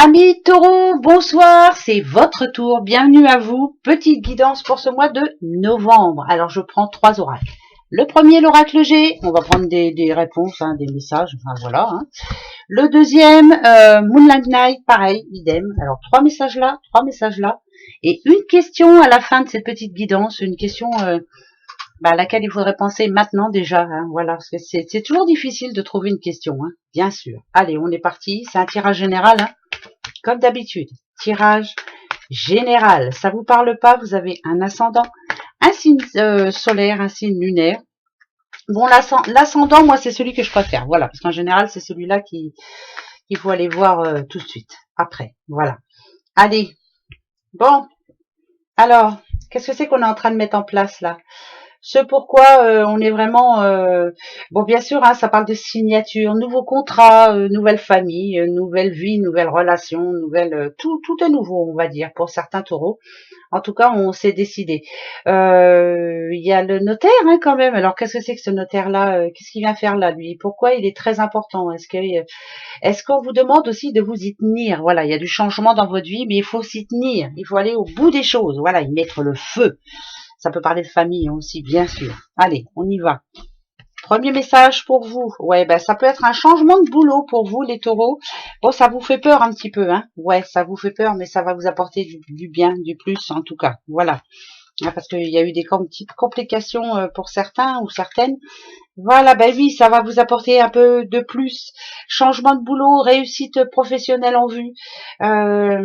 Amis taureaux, bonsoir, c'est votre tour, bienvenue à vous. Petite guidance pour ce mois de novembre. Alors je prends 3 oracles. Le premier, l'oracle G, on va prendre des réponses, des messages, enfin voilà. Le deuxième, Moonlight Night, pareil, idem. Alors 3 messages là, et une question à la fin de cette petite guidance, une question à laquelle il faudrait penser maintenant déjà. Voilà, parce que c'est toujours difficile de trouver une question, bien sûr. Allez, on est parti, c'est un tirage général, comme d'habitude. Tirage général. Ça vous parle pas, vous avez un ascendant, un signe solaire, un signe lunaire. Bon, l'ascendant, moi, c'est celui que je préfère. Voilà, parce qu'en général, c'est celui-là qu'il faut aller voir tout de suite. Après, voilà. Allez. Bon, alors, qu'est-ce que c'est qu'on est en train de mettre en place là? Ce pourquoi on est vraiment bon, bien sûr, ça parle de signature, nouveau contrat, nouvelle famille, nouvelle vie, nouvelle relation, nouvelle tout est nouveau, on va dire, pour certains taureaux. En tout cas, on s'est décidé. Il y a le notaire, quand même. Alors, qu'est-ce que c'est que ce notaire-là? Qu'est-ce qu'il vient faire là, lui? Pourquoi il est très important? Est-ce qu'on vous demande aussi de vous y tenir? Voilà, il y a du changement dans votre vie, mais il faut s'y tenir. Il faut aller au bout des choses. Voilà, y mettre le feu. Ça peut parler de famille aussi, bien sûr. Allez, on y va. Premier message pour vous. Ouais, ça peut être un changement de boulot pour vous, les taureaux. Bon, ça vous fait peur un petit peu, Ouais, ça vous fait peur, mais ça va vous apporter du bien, du plus, en tout cas. Voilà. Parce qu'il y a eu des petites complications pour certains ou certaines. Voilà, oui, ça va vous apporter un peu de plus. Changement de boulot, réussite professionnelle en vue. Euh,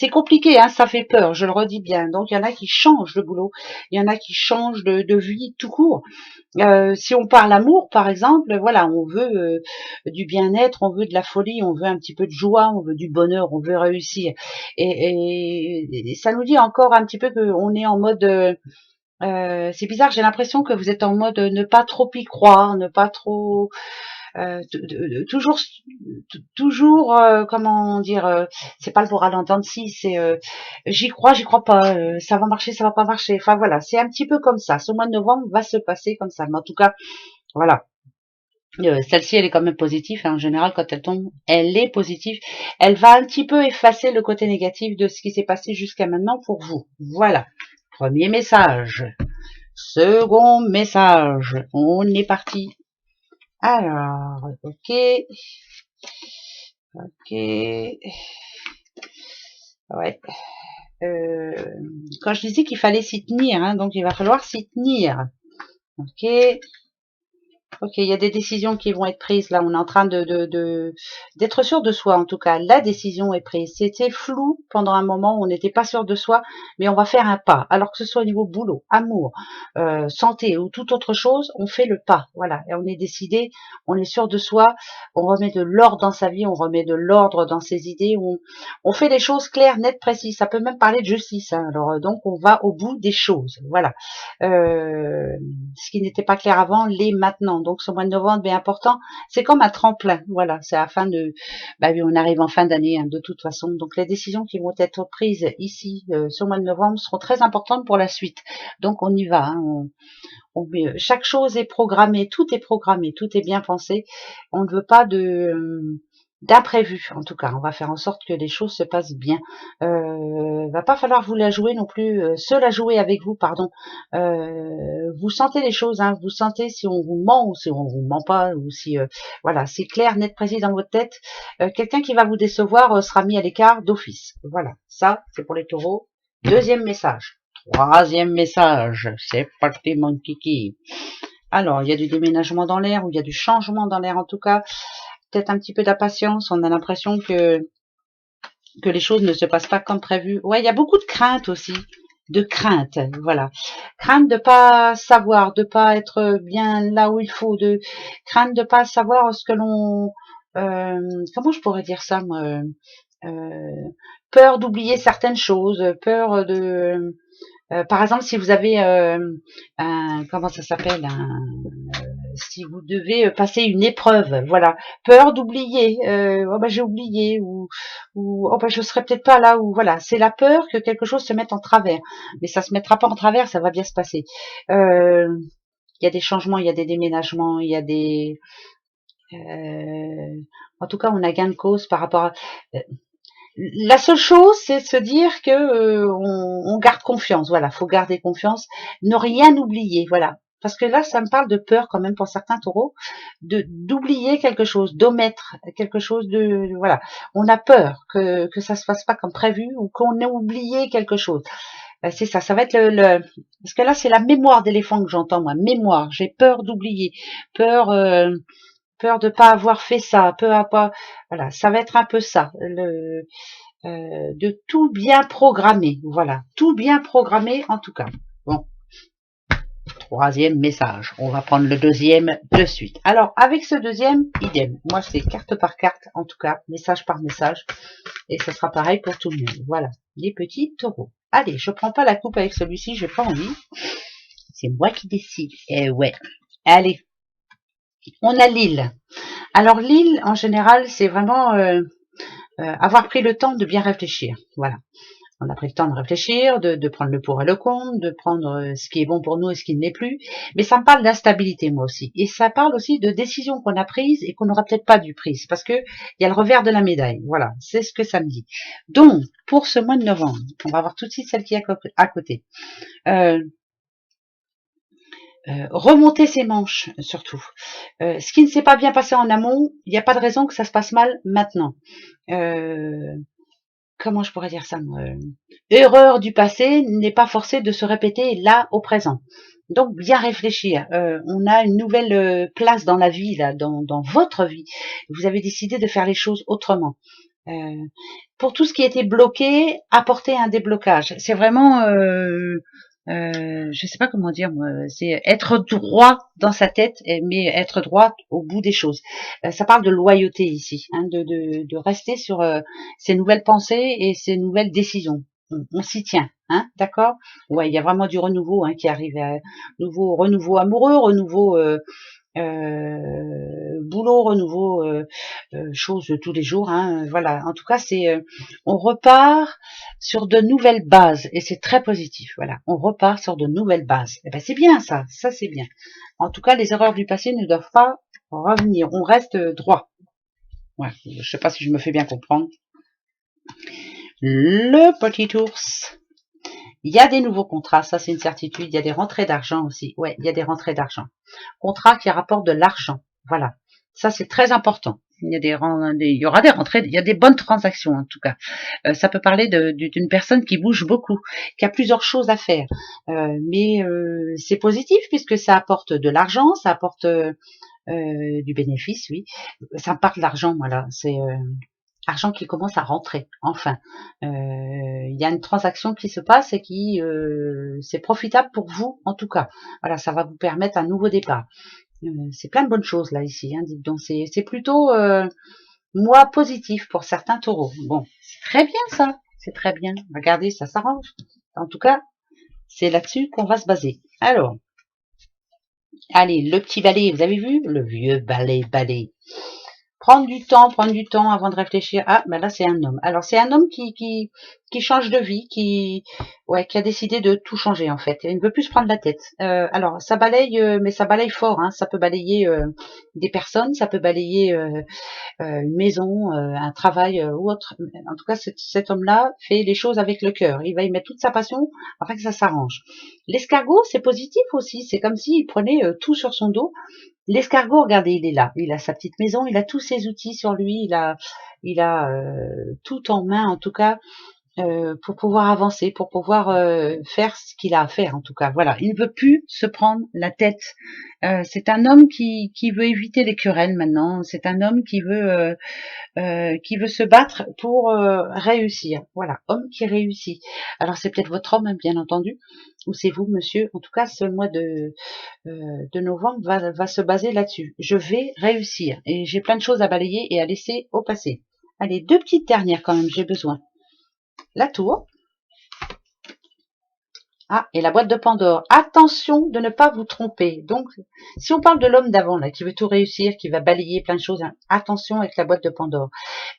c'est compliqué, ça fait peur, je le redis bien. Donc, il y en a qui changent de boulot, il y en a qui changent de vie tout court. Si on parle amour, par exemple, voilà, on veut du bien-être, on veut de la folie, on veut un petit peu de joie, on veut du bonheur, on veut réussir. Et ça nous dit encore un petit peu qu'on est en mode c'est bizarre, j'ai l'impression que vous êtes en mode ne pas trop y croire, ne pas trop toujours comment dire, c'est pas le moral en dents de scie, c'est j'y crois pas, ça va marcher, ça va pas marcher. Enfin voilà, c'est un petit peu comme ça. Ce mois de novembre va se passer comme ça. Mais en tout cas, voilà. Celle-ci, elle est quand même positive. En général, quand elle tombe, elle est positive. Elle va un petit peu effacer le côté négatif de ce qui s'est passé jusqu'à maintenant pour vous. Voilà. Premier message. Second message. On est parti. Alors, ok. Ok. Ouais. Quand je disais qu'il fallait s'y tenir, donc il va falloir s'y tenir. Ok. Ok, il y a des décisions qui vont être prises. Là, on est en train d'être sûr de soi. En tout cas, la décision est prise. C'était flou pendant un moment où on n'était pas sûr de soi, mais on va faire un pas. Alors que ce soit au niveau boulot, amour, santé ou toute autre chose, on fait le pas. Voilà, et on est décidé, on est sûr de soi, on remet de l'ordre dans sa vie, on remet de l'ordre dans ses idées, on fait des choses claires, nettes, précises. Ça peut même parler de justice. Alors donc, on va au bout des choses. Voilà. Ce qui n'était pas clair avant l'est maintenant. Donc ce mois de novembre est important. C'est comme un tremplin. Voilà, c'est à la fin de. Oui, on arrive en fin d'année de toute façon. Donc les décisions qui vont être prises ici ce mois de novembre seront très importantes pour la suite. Donc on y va. Chaque chose est programmée, tout est programmé, tout est bien pensé. On ne veut pas d'imprévu, en tout cas. On va faire en sorte que les choses se passent bien. Va pas falloir vous la jouer non plus, se la jouer avec vous, pardon. Vous sentez les choses, vous sentez si on vous ment ou si on vous ment pas, ou si voilà, c'est clair, net, précis dans votre tête. Quelqu'un qui va vous décevoir sera mis à l'écart d'office. Voilà, ça c'est pour les taureaux. Deuxième message. Troisième message. C'est parti mon kiki. Alors, il y a du déménagement dans l'air, ou il y a du changement dans l'air en tout cas. Peut-être un petit peu d'impatience, on a l'impression que les choses ne se passent pas comme prévu. Ouais, il y a beaucoup de crainte aussi, de crainte, voilà. Crainte de pas savoir, de pas être bien là où il faut, de crainte de pas savoir ce que l'on comment je pourrais dire ça, moi, peur d'oublier certaines choses, peur de par exemple, si vous avez comment ça s'appelle, si vous devez passer une épreuve, voilà, peur d'oublier, j'ai oublié, ou je serai peut-être pas là, ou voilà, c'est la peur que quelque chose se mette en travers, mais ça se mettra pas en travers, ça va bien se passer. Il y a des changements, il y a des déménagements, il y a des en tout cas, on a gain de cause par rapport à La seule chose, c'est de se dire que on garde confiance. Voilà, faut garder confiance, ne rien oublier. Voilà, parce que là, ça me parle de peur quand même pour certains taureaux, de d'oublier quelque chose, d'omettre quelque chose de voilà. On a peur que ça se fasse pas comme prévu ou qu'on ait oublié quelque chose. C'est ça, ça va être parce que là, c'est la mémoire d'éléphant que j'entends moi. Mémoire, j'ai peur d'oublier, peur. Peur de pas avoir fait ça, peur à pas, voilà, ça va être un peu ça, de tout bien programmer, voilà, tout bien programmer en tout cas. Bon, troisième message, on va prendre le deuxième de suite. Alors avec ce deuxième, idem, moi c'est carte par carte, en tout cas, message par message, et ce sera pareil pour tout le monde. Voilà, les petits taureaux. Allez, je prends pas la coupe avec celui-ci, j'ai pas envie, c'est moi qui décide. Eh ouais, allez, on a l'île. Alors l'île, en général, c'est vraiment avoir pris le temps de bien réfléchir. Voilà. On a pris le temps de réfléchir, de prendre le pour et le contre, de prendre ce qui est bon pour nous et ce qui ne l'est plus. Mais ça me parle d'instabilité, moi aussi. Et ça parle aussi de décisions qu'on a prises et qu'on n'aura peut-être pas dû prises. Parce que il y a le revers de la médaille. Voilà. C'est ce que ça me dit. Donc, pour ce mois de novembre, on va voir tout de suite celle qui est à côté. Remonter ses manches, surtout. Ce qui ne s'est pas bien passé en amont, il n'y a pas de raison que ça se passe mal maintenant. Comment je pourrais dire ça, moi, erreur du passé n'est pas forcée de se répéter là au présent. Donc bien réfléchir. On a une nouvelle place dans la vie, là, dans votre vie. Vous avez décidé de faire les choses autrement. Pour tout ce qui était bloqué, apporter un déblocage. C'est vraiment, je sais pas comment dire, moi, c'est être droit dans sa tête, mais être droit au bout des choses. Ça parle de loyauté ici, hein, de rester sur ses nouvelles pensées et ses nouvelles décisions. On s'y tient, hein, d'accord? Ouais, il y a vraiment du renouveau hein, qui arrive, renouveau amoureux, renouveau boulot, renouveau, choses de tous les jours. Hein, voilà. En tout cas, c'est on repart sur de nouvelles bases et c'est très positif. Voilà, on repart sur de nouvelles bases. Et ben c'est bien ça, ça c'est bien. En tout cas, les erreurs du passé ne doivent pas revenir. On reste droit. Ouais, je sais pas si je me fais bien comprendre. Le petit ours. Il y a des nouveaux contrats, ça c'est une certitude. Il y a des rentrées d'argent aussi. Ouais, il y a des rentrées d'argent. Contrat qui rapporte de l'argent. Voilà. Ça c'est très important. Il y aura des rentrées, il y a des bonnes transactions en tout cas. Ça peut parler d'une personne qui bouge beaucoup, qui a plusieurs choses à faire. Mais c'est positif puisque ça apporte de l'argent, ça apporte du bénéfice, oui. Ça me parle de l'argent, voilà. C'est argent qui commence à rentrer, enfin. Il y a une transaction qui se passe et qui c'est profitable pour vous, en tout cas. Voilà, ça va vous permettre un nouveau départ. C'est plein de bonnes choses là ici, hein, dites donc. C'est plutôt mois positif pour certains taureaux. Bon, c'est très bien ça, c'est très bien. Regardez, ça s'arrange. En tout cas, c'est là-dessus qu'on va se baser. Alors, allez, le petit balai, vous avez vu? Le vieux balai. Prendre du temps avant de réfléchir. Ah, ben là c'est un homme. Alors c'est un homme qui change de vie, qui a décidé de tout changer en fait. Il ne veut plus se prendre la tête. Alors ça balaye, mais ça balaye fort. Hein. Ça peut balayer des personnes, ça peut balayer une maison, un travail ou autre. En tout cas, cet homme-là fait les choses avec le cœur. Il va y mettre toute sa passion afin que ça s'arrange. L'escargot, c'est positif aussi. C'est comme s'il prenait tout sur son dos. L'escargot, regardez, il est là. Il a sa petite maison, il a tous ses outils sur lui, il a tout en main, en tout cas, pour pouvoir avancer, pour pouvoir faire ce qu'il a à faire, en tout cas. Voilà, il ne veut plus se prendre la tête. C'est un homme qui veut éviter les querelles maintenant. C'est un homme qui veut se battre pour réussir. Voilà, homme qui réussit. Alors c'est peut-être votre homme, hein, bien entendu, ou c'est vous, monsieur. En tout cas, ce mois de novembre va se baser là-dessus. Je vais réussir et j'ai plein de choses à balayer et à laisser au passé. Allez, deux petites dernières quand même, j'ai besoin. La tour. Ah, et la boîte de Pandore. Attention de ne pas vous tromper. Donc, si on parle de l'homme d'avant, là, qui veut tout réussir, qui va balayer plein de choses, hein, attention avec la boîte de Pandore.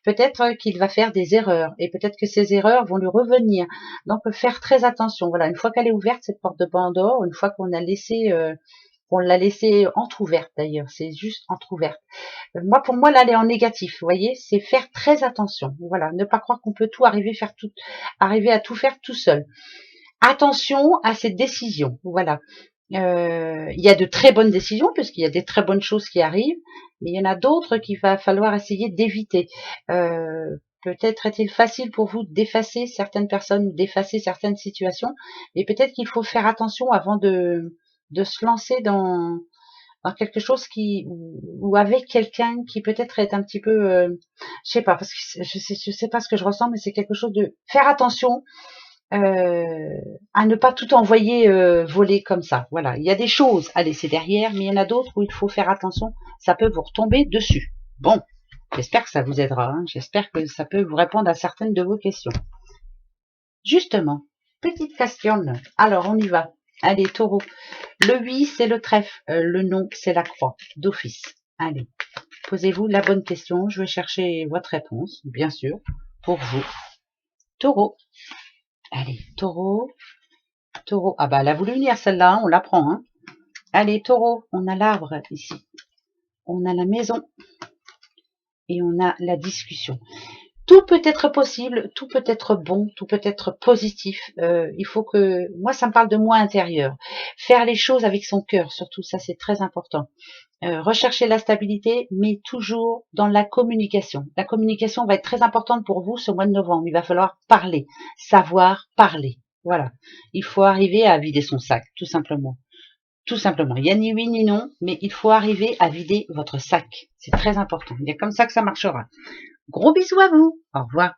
Peut-être qu'il va faire des erreurs, et peut-être que ces erreurs vont lui revenir. Donc, faire très attention. Voilà, une fois qu'elle est ouverte, cette porte de Pandore, une fois qu'on a laissé On l'a laissée entrouverte d'ailleurs, c'est juste entrouverte. Moi, pour moi, là, elle est en négatif, vous voyez, c'est faire très attention. Voilà, ne pas croire qu'on peut tout arriver à tout faire tout seul. Attention à ces décisions, voilà. Il y a de très bonnes décisions, puisqu'il y a des très bonnes choses qui arrivent, mais il y en a d'autres qu'il va falloir essayer d'éviter. Peut-être est-il facile pour vous d'effacer certaines personnes, d'effacer certaines situations, mais peut-être qu'il faut faire attention avant de se lancer dans quelque chose ou avec quelqu'un qui peut-être est un petit peu, je sais pas, parce que je sais pas ce que je ressens, mais c'est quelque chose de faire attention à ne pas tout envoyer voler comme ça. Voilà, il y a des choses à laisser derrière, mais il y en a d'autres où il faut faire attention, ça peut vous retomber dessus. Bon, j'espère que ça vous aidera, hein. J'espère que ça peut vous répondre à certaines de vos questions. Justement, petite question. Alors, on y va. Allez, taureau. Le oui, c'est le trèfle. Le non, c'est la croix. D'office. Allez, posez-vous la bonne question. Je vais chercher votre réponse, bien sûr, pour vous. Taureau. Allez, taureau. Taureau. Ah bah, elle a voulu venir celle-là, hein, on la prend. Hein. Allez, taureau. On a l'arbre ici. On a la maison. Et on a la discussion. Tout peut être possible, tout peut être bon, tout peut être positif. Il faut que, moi, ça me parle de moi intérieur. Faire les choses avec son cœur, surtout, ça c'est très important. Rechercher la stabilité, mais toujours dans la communication. La communication va être très importante pour vous ce mois de novembre. Il va falloir parler, savoir parler. Voilà. Il faut arriver à vider son sac, tout simplement. Tout simplement. Il n'y a ni oui ni non, mais il faut arriver à vider votre sac. C'est très important. Il y a comme ça que ça marchera. Gros bisous à vous. Au revoir.